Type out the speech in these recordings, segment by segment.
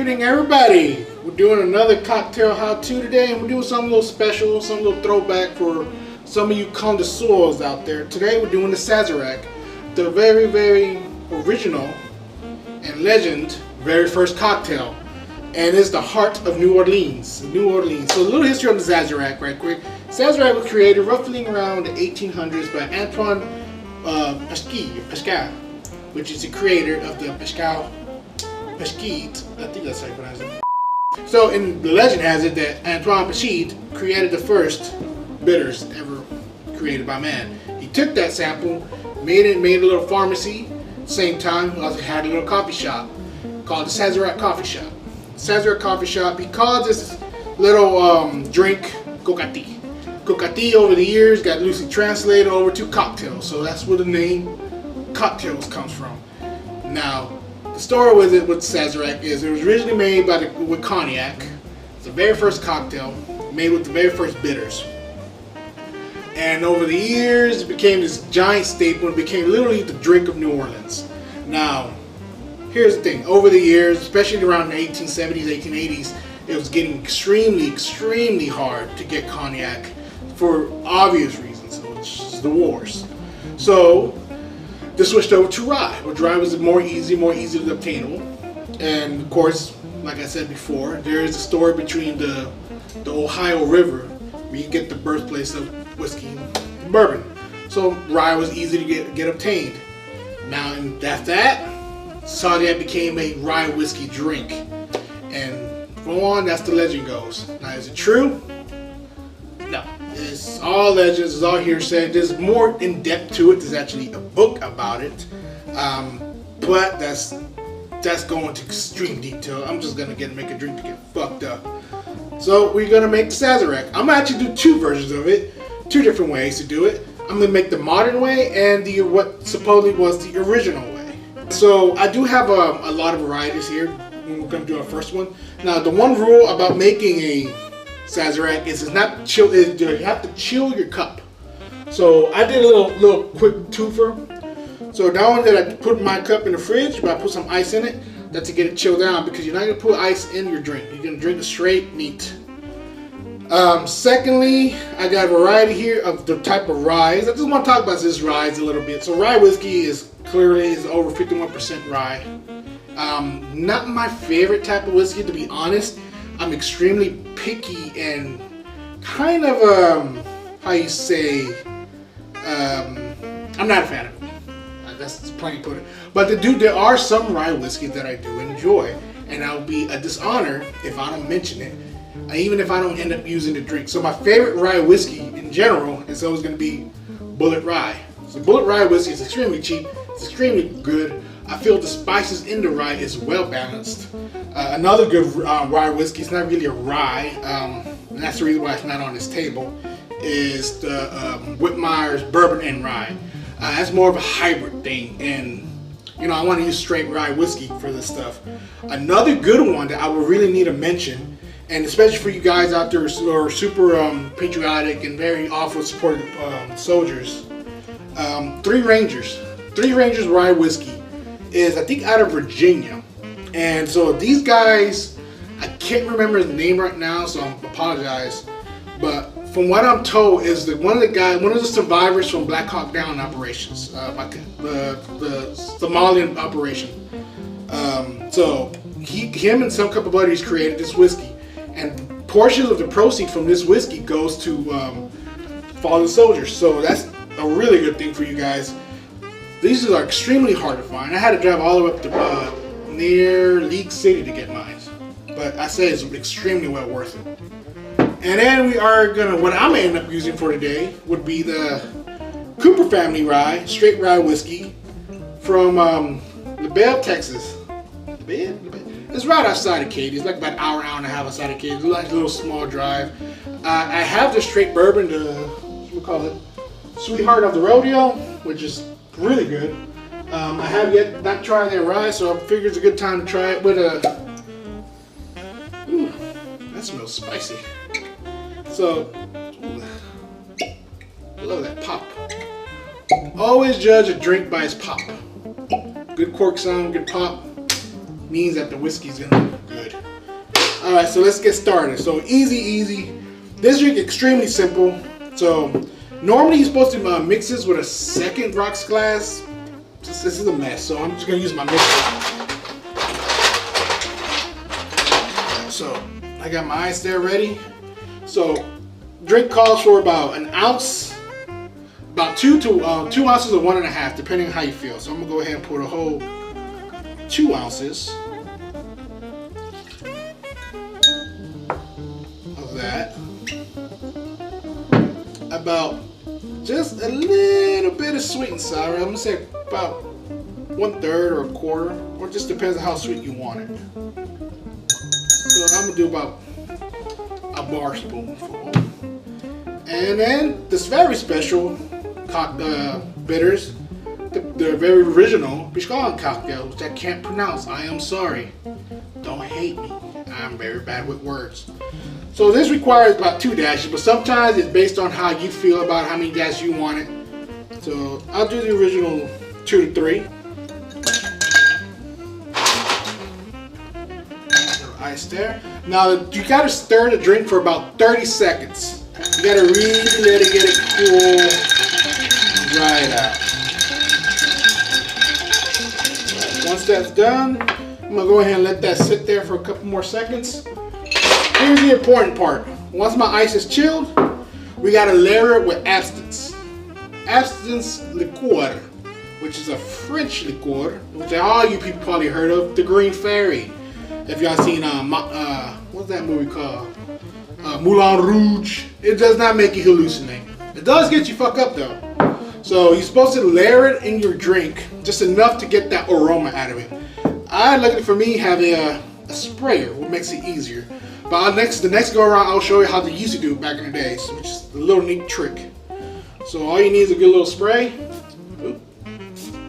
evening, everybody. We're doing another cocktail how-to today, and we're doing something a little special, some little throwback for some of you connoisseurs out there. Today we're doing the Sazerac, the very, very original and legend very first cocktail, and it's the heart of New Orleans. So a little history on the Sazerac right quick. Sazerac was created roughly around the 1800s by Antoine Peychaud, which is the creator of the Peychaud, I think that's how you pronounce it. So, in the legend has it that Antoine Peychaud created the first bitters ever created by man. He took that sample, made a little pharmacy. Same time, he also had a little coffee shop called the Sazerac Coffee Shop. Sazerac Coffee Shop, because this little drink, Cognac over the years got loosely translated over to cocktails. So that's where the name cocktails comes from. Now, the story with Sazerac is it was originally made with Cognac. It's the very first cocktail made with the very first bitters. And over the years, it became this giant staple. It became literally the drink of New Orleans. Now, here's the thing. Over the years, especially around the 1870s, 1880s, it was getting extremely hard to get Cognac for obvious reasons, which is the wars. So, they switched over to rye. Rye was more easily obtainable, and of course, like I said before, there is a story between the Ohio River where you get the birthplace of whiskey and bourbon. So rye was easy to get obtained. Now, after that, Cognac became a rye whiskey drink, and from on, that's the legend goes. Now, is it true? No. It's all legends, it's all hearsay. There's more in depth to it. There's actually a book about it, but that's going to extreme detail. I'm just gonna make a drink to get fucked up. So we're gonna make the Sazerac. I'm gonna actually do two versions of it, two different ways to do it. I'm gonna make the modern way and what supposedly was the original way. So I do have a lot of varieties here. We're gonna do our first one. Now, the one rule about making a Sazerac is you have to chill your cup. So I did a little quick twofer. So now that I put my cup in the fridge, but I put some ice in it, that's to get it chilled down, because you're not gonna put ice in your drink. You're gonna drink it straight neat. Secondly, I got a variety here of the type of rye. I just want to talk about this rye a little bit. So rye whiskey is clearly over 51% rye. Not my favorite type of whiskey, to be honest. I'm extremely picky and kind of how you say, I'm not a fan of it. That's plain put it. But there are some rye whiskey that I do enjoy, and I'll be a dishonor if I don't mention it, even if I don't end up using the drink. So my favorite rye whiskey in general is always going to be Bullet Rye. So Bullet Rye whiskey is extremely cheap. It's extremely good. I feel the spices in the rye is well balanced. Another good rye whiskey, it's not really a rye, and that's the reason why it's not on this table, is the Whitmeyer's Bourbon and Rye. That's more of a hybrid thing, and I want to use straight rye whiskey for this stuff. Another good one that I would really need to mention, and especially for you guys out there who are super patriotic and very awful supportive soldiers, Three Rangers rye whiskey is, I think, out of Virginia. And so these guys, I can't remember his name right now, so I apologize. But from what I'm told, is that one of the survivors from Black Hawk Down operations, the Somalian operation. So him and some couple buddies created this whiskey, and portions of the proceeds from this whiskey goes to fallen soldiers. So that's a really good thing for you guys. These are extremely hard to find. I had to drive all the way up to near League City to get mine, but I say it's extremely well worth it. And then we are what I'm gonna end up using for today would be the Kooper Family rye, straight rye whiskey from LaBelle, Texas. It's right outside of Katy. It's like about an hour and a half outside of Katy. It's like a little small drive. I have the straight bourbon, we call it Sweetheart of the Rodeo, which is really good. I have yet not tried their rye, so I figured it's a good time to try it with a. Ooh, that smells spicy. So, I love that pop. Always judge a drink by its pop. Good cork sound, good pop means that the whiskey's gonna be good. Alright, so let's get started. So easy. This drink extremely simple. So normally you're supposed to mix this with a second rocks glass. This is a mess, so I'm just gonna use my mixer. So I got my ice there ready. So drink calls for about an ounce, about 2 ounces or 1.5, depending on how you feel. So I'm gonna go ahead and put a whole 2 ounces of that. About just a little bit of sweet and sour. I'm gonna say about 1/3 or a quarter, or just depends on how sweet you want it. So I'm gonna do about a bar spoonful. And then this very special bitters, the very original Peychaud cocktail, which I can't pronounce. I am sorry. Don't hate me. I'm very bad with words. So this requires about 2 dashes, but sometimes it's based on how you feel about how many dashes you want it. So I'll do the original 2 to 3. Ice there. Now you gotta stir the drink for about 30 seconds. You gotta really let it get it cool, dry it out. Once that's done, I'm gonna go ahead and let that sit there for a couple more seconds. Here's the important part. Once my ice is chilled, we gotta layer it with absinthe. Absinthe liqueur, which is a French liqueur, which all you people probably heard of, the Green Fairy. If y'all seen what's that movie called? Moulin Rouge. It does not make you hallucinate. It does get you fucked up though. So you're supposed to layer it in your drink just enough to get that aroma out of it. I, luckily for me, have a sprayer, which makes it easier. But the next go around, I'll show you how they used to do it back in the days, which is a little neat trick. So all you need is a good little spray.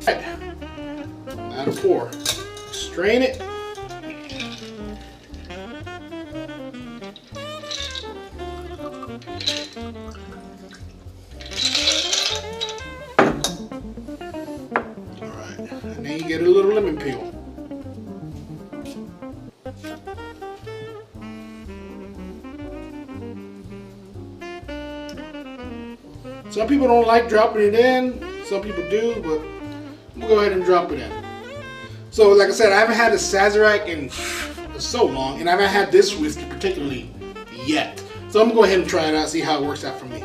Right. Now to pour. Strain it. And then you get a little lemon peel. Some people don't like dropping it in. Some people do, but I'm gonna go ahead and drop it in. So like I said, I haven't had a Sazerac in so long, and I haven't had this whiskey particularly yet. So I'm gonna go ahead and try it out, see how it works out for me.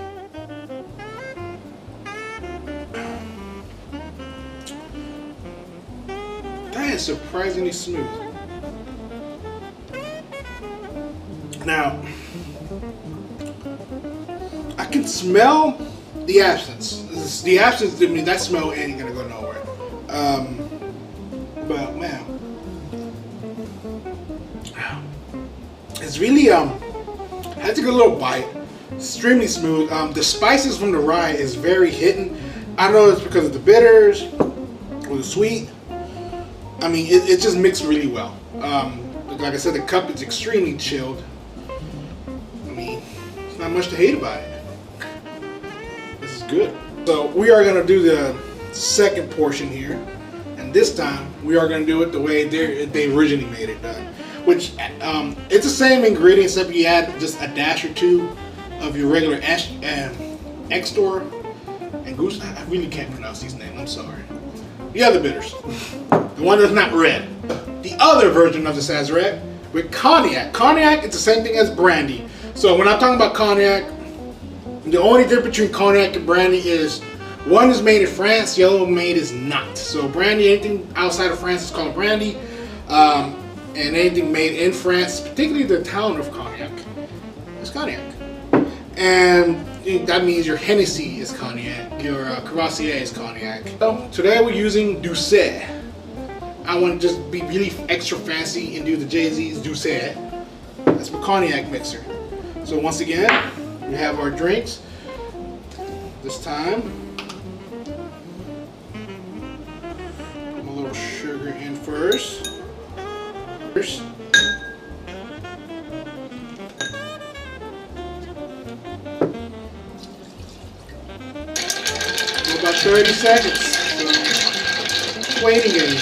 That is surprisingly smooth. Now, I can smell the absinthe. The absinthe, I mean, that smell ain't gonna go nowhere. But man, it's really I took a little bite. Extremely smooth. The spices from the rye is very hidden. I don't know if it's because of the bitters or the sweet. I mean, it just mixed really well. Like I said, the cup is extremely chilled. I mean, there's not much to hate about it. This is good. So we are gonna do the second portion here, and this time we are gonna do it the way they originally made it done. Which it's the same ingredients, except you add just a dash or two of your regular Angostura. Angostura. I really can't pronounce these names. I'm sorry. The other bitters, the one that's not red. The other version of the Sazerac with cognac. Cognac is the same thing as brandy. So when I'm talking about cognac, the only difference between cognac and brandy is one is made in France, the other one made is not. So brandy, anything outside of France is called brandy, and anything made in France, particularly the town of Cognac, is cognac. And that means your Hennessy is cognac, your Courvoisier is cognac. So today we're using Doucet. I want to just be really extra fancy and do the Jay-Z's Doucet. That's my cognac mixer. So once again, we have our drinks. This time, put a little sugar in first. Go about 30 seconds. So, waiting in.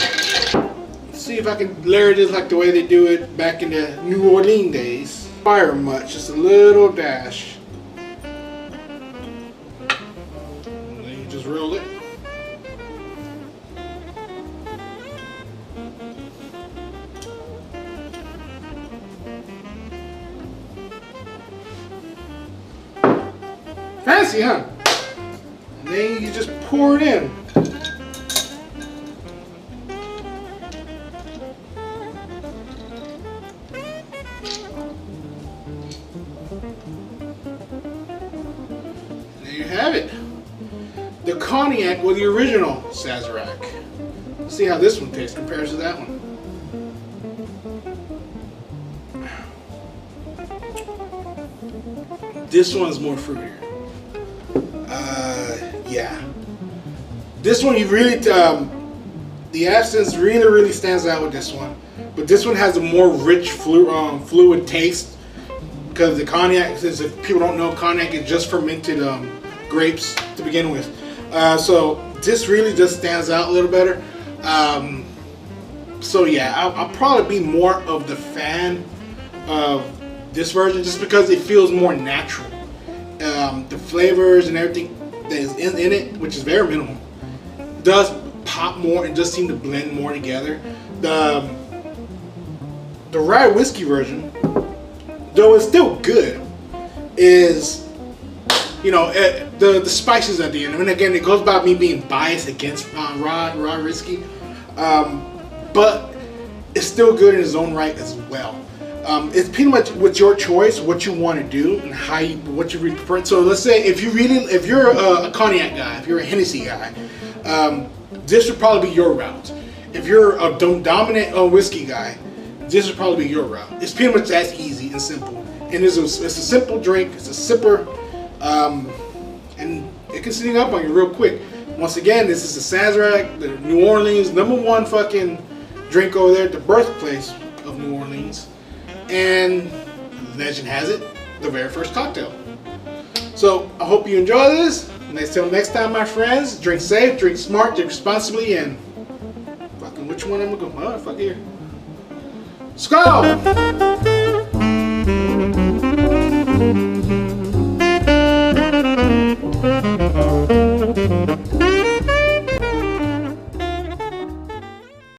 Let's see if I can layer this like the way they do it back in the New Orleans days. Fire much, just a little dash. And then you just roll it. Fancy, huh? And then you just pour it in. There you have it. The Cognac with the original Sazerac. Let's see how this one tastes compared to that one. This one's more fruitier. Yeah. This one, you really, the absinthe really stands out with this one. But this one has a more rich, fluid taste. Because the Cognac, since if people don't know, Cognac is just fermented grapes to begin with. So this really just stands out a little better. So yeah, I'll probably be more of the fan of this version just because it feels more natural. The flavors and everything that is in it, which is very minimal, does pop more and does seem to blend more together. The rye whiskey version, though it's still good, is, you know, the spices at the end. I mean, again, it goes by me being biased against rye whiskey, but it's still good in its own right as well. It's pretty much with your choice, what you want to do and what you prefer. So let's say if you're a Cognac guy, if you're a Hennessy guy, this would probably be your route. If you're a dominant whiskey guy, this would probably be your route. It's pretty much that easy and simple. And it's a simple drink. It's a sipper, and it can sneak up on you real quick. Once again, this is the Sazerac, the New Orleans #1 fucking drink over there, the birthplace of New Orleans. And legend has it, the very first cocktail. So I hope you enjoy this. And until next time, my friends, drink safe, drink smart, drink responsibly, and fucking which one am I going? Oh, fuck here. Skål!